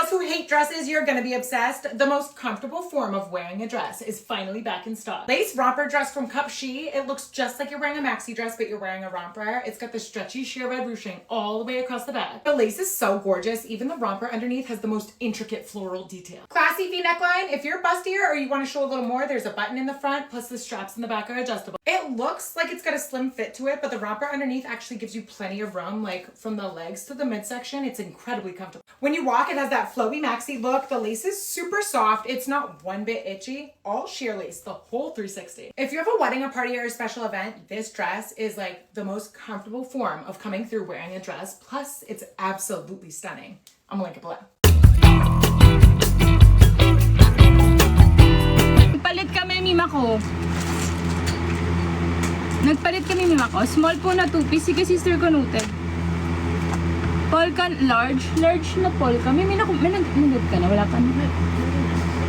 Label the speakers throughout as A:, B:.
A: Gals who hate dresses, you're gonna be obsessed. The most comfortable form of wearing a dress is finally back in stock. Lace romper dress from Cup She. It looks just like you're wearing a maxi dress, but you're wearing a romper. It's got the stretchy sheer red ruching all the way across the back. The lace is so gorgeous. Even the romper underneath has the most intricate floral detail. Classy V neckline. If you're bustier or you want to show a little more, there's a button in the front, plus the straps in the back are adjustable. It looks like it's got a slim fit to it, but the romper underneath actually gives you plenty of room, like from the legs to the midsection. It's incredibly comfortable. When you walk, it has that flowy maxi look. The lace is super soft. It's not one bit itchy. All sheer lace, the whole 360. If you have a wedding, a party, or a special event, this dress is like the most comfortable form of coming through wearing a dress. Plus, it's absolutely stunning. I'm gonna link it below.
B: Nagpalit kami, Mima ko. Mima ko. Small po na two-piece. Sige, sister ko noted. Polka, large na polka. May nag ka na, wala pa na.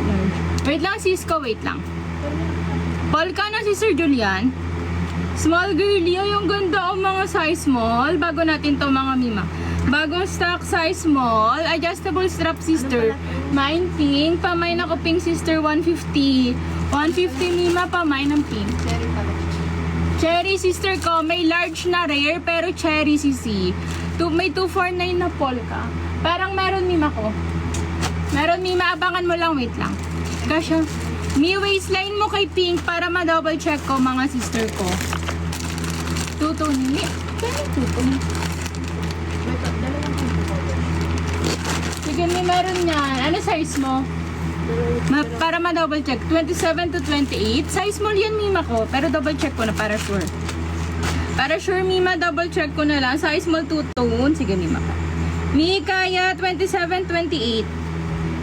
B: Large. Wait lang, sis ko, wait lang. Polka na si Sir Julian. Small girly, ay yung ganda ang mga size small. Bago natin to mga Mima. Bagong stock size small. Adjustable strap sister. Mine pink. Pamay na ko pink sister, 150. 150 Mima, pamay ng pink. Cherry sister ko, may large na rare pero cherry sisi. May 249 na polka. Parang meron Mima ko. Meron Mima, abangan mo lang, wait lang. Kasha. Mi waistline mo kay pink para ma-double check ko mga sister ko. Tutuni. Kaya tutuni. Sige, may meron yan. Ano size mo? Para ma-double check. 27 to 28. Size small yan Mima ko. Pero double check ko na para sure. Para sure, Mima, double check ko na lang. Size small two-tone. Sige, Mima ka. Mi, kaya 27-28.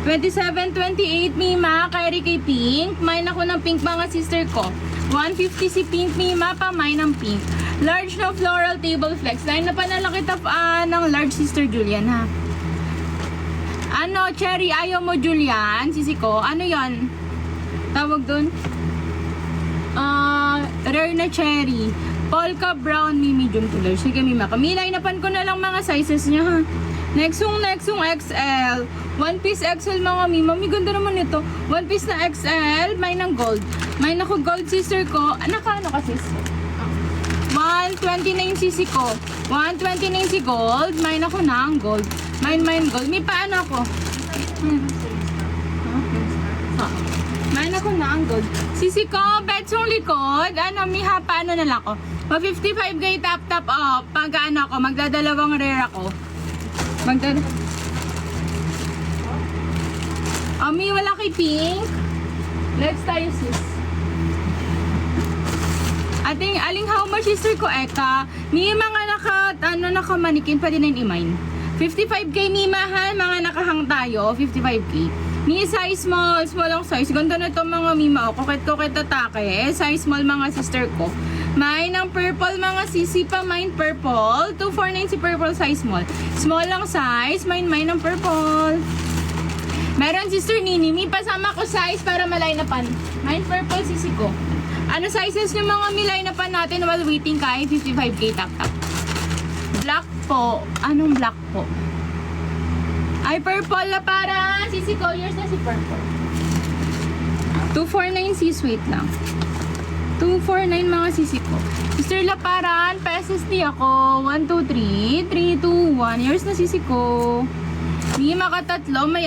B: 27-28, Mima. Carry kay pink. Mine ako ng pink, mga sister ko. 150 si pink, Mima. Pamay ng pink. Large na floral table flex. Line na pa nalang kita ng large sister Julian, ha? Ano, cherry, ayaw mo, Julian? Sisi ko. Ano yon? Tawag dun? Rare na cherry. Polka brown, medium to large. Sige, Mima. Kamilay napan ko na lang mga sizes niya, ha. Nexung XL. One piece XL, mga Mima. May ganda naman ito. One piece na XL. May ng gold. May ako gold sister ko. Ano ka, sis? 129 cc ko. 129 si gold. May ako na ang gold. Mine gold. May paano ako? May ako na ang gold. Sisi ko, betsong likod. Miha, paano na lang ako? 55 gay tap up. Pag ako, magdadalawang rare ako. Mi, wala kay pink. Let's tayo, sis. Aling how much sister ko, Eka? Mi, mga nakamanikin pa din na imine. 55k Mimahan, mga nakahang tayo. 55k. Mi, size small ang size. Ganda na ito mga Mima. Kokit atake. Size small mga sister ko. May ng purple mga sisi pa. Mine purple. 249 si purple size small. Small lang size. Mine ng purple. Meron sister Nini. Mi, pasama ko size para malay na pan. Mine purple sisi ko. Ano sizes yung mga milay na pan natin while waiting kay 55k tap. Black po. Anong black po? Ay, purple na para sisi ko. Yours na si purple. 249 sis, wait lang. 249 mga sisi ko. Sister Laparan, pesos di ako. 1, 2, 3. 3, 2, 1. Yours na sisi ko. Hindi makatatlo. May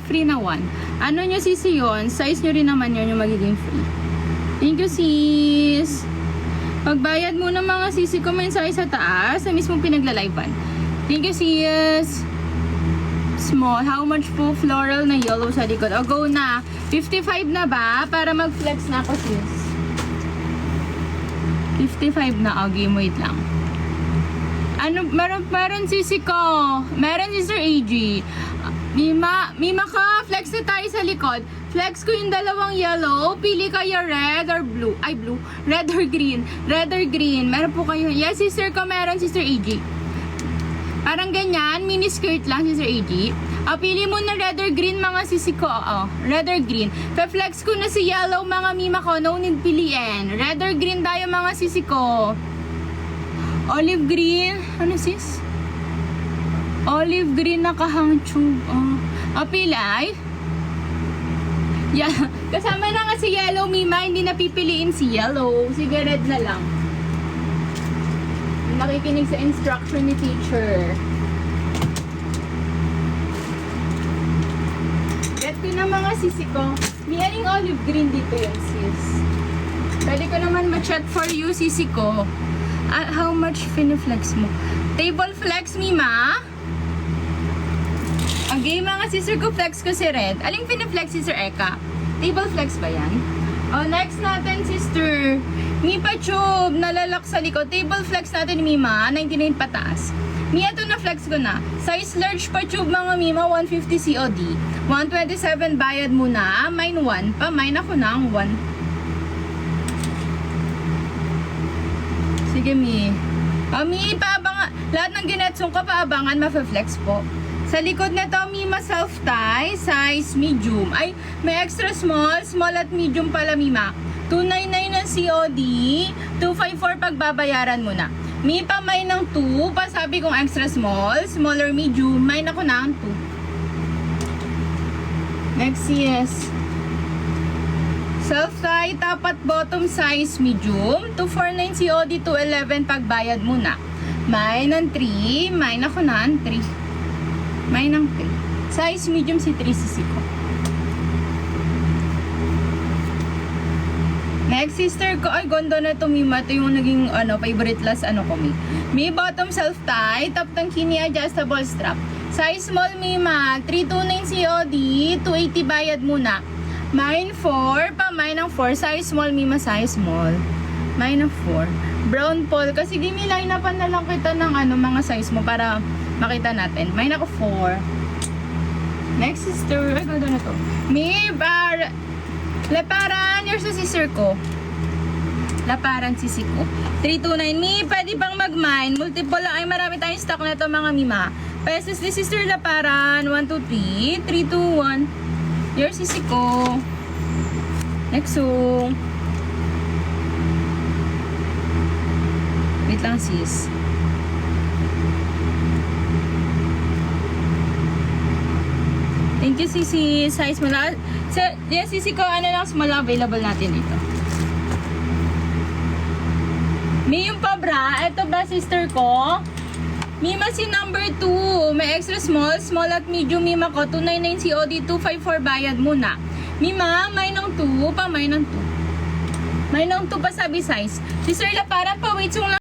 B: free na 1. Ano nyo sisi yun? Size nyo rin naman yun yung magiging free. Thank you, sis. Pagbayad muna mga sisi ko, may size sa taas. Sa mismong pinaglalivean. Thank you, sis. Small. How much po floral na yellow sa likod? O, go na. 55 na ba? Para mag-flex na ako, sis. 55 na. O, game, wait lang. Meron sisi ko. Meron si Sir AG. Mima ka, flex na tayo sa likod. Flex ko yung dalawang yellow. Pili kayo red or blue. Ay, blue. Red or green. Red or green. Meron po kayo. Yes, sister ko. Meron, Sister AG. Parang ganyan. Mini skirt lang, Sister AG. Pili mo na red or green, mga sisi ko. Red or green. Pa-flex ko na si yellow, mga Mima ko. No need piliin. Red or green tayo, mga sisi ko. Olive green. Ano, sis? Olive green na kahang tube. O, pilay. Yeah. Kasama na nga si yellow, Mima. Hindi na pipiliin si yellow. Sige, red na lang. Nakikinig sa instruction ni teacher. Get ko na mga sisi ko. May aling olive green dito yung sis. Pwede ko naman ma-check for you, sisi ko. How much finiflex mo? Table flex, Mima? Okay, mga sister ko, flex ko si Red. Aling piniflex si Sir Eka? Table flex ba yan? Oh, next natin, sister. Mipa Tube, nalalak sa likod. Table flex natin, Mima, 99 pataas. Mia, ito na flex ko na. Size large pa tube, mga Mima, 150 COD. 127 bayad muna. Mine 1 pa. Mine ako na ang 1. Sige, Mi. Mi, paabangan. Lahat ng ginetsong ko, paabangan, mafe-flex po. Sa likod na to, Mima, self-tie, size medium. Ay, may extra small, small at medium pala, Mima. 299 ng COD, 254 pagbabayaran mo na. Mi, pa may ng 2, pasabi kong extra small, small or medium, may ako na ang 2. Next, yes. Self-tie, top at bottom size medium, 249 COD, 211 pagbayad mo na. May ng 3, may ako na ang 3. May ng 3. Size medium si 3 sisi ko. Next, sister ko. Ay, ganda na ito, Mima. Ito yung naging, favorite last, ko, Mi. Mi, bottom self-tie. Top tangkini adjustable strap. Size small, Mima. 329 COD. 280 bayad muna. Mine 4. Pa, mine ng 4. Size small, Mima. Size small. Mine ng 4. Brown Paul. Kasi gimiline-upan na lang kita ng, mga size mo para makita natin. Mine ako 4. Next, sister. Ay, ganda na to. Mi, Laparan, yours sa sister ko. Laparan, sisi ko. 329. Mi, pwede bang mag-mine? Multiple lang. Ay, marami tayong stock na ito, mga Mima. Pesos ni sister Laparan. 1, 2, 3. 3, 2, 1. Yours, sisi ko. Next, so. Wait lang, sis. Thank you, sisi. Size mo na. Yes, sisi ko, lang small available natin dito. May yung pa bra. Ito ba, sister ko? Mima, si number 2. May extra small, small at medium, Mima ko. 299 COD, 254 bayad muna. Mima, may ng 2. Pa, may ng 2. May ng 2 pa sabi size. Sister La, para pa, wait lang.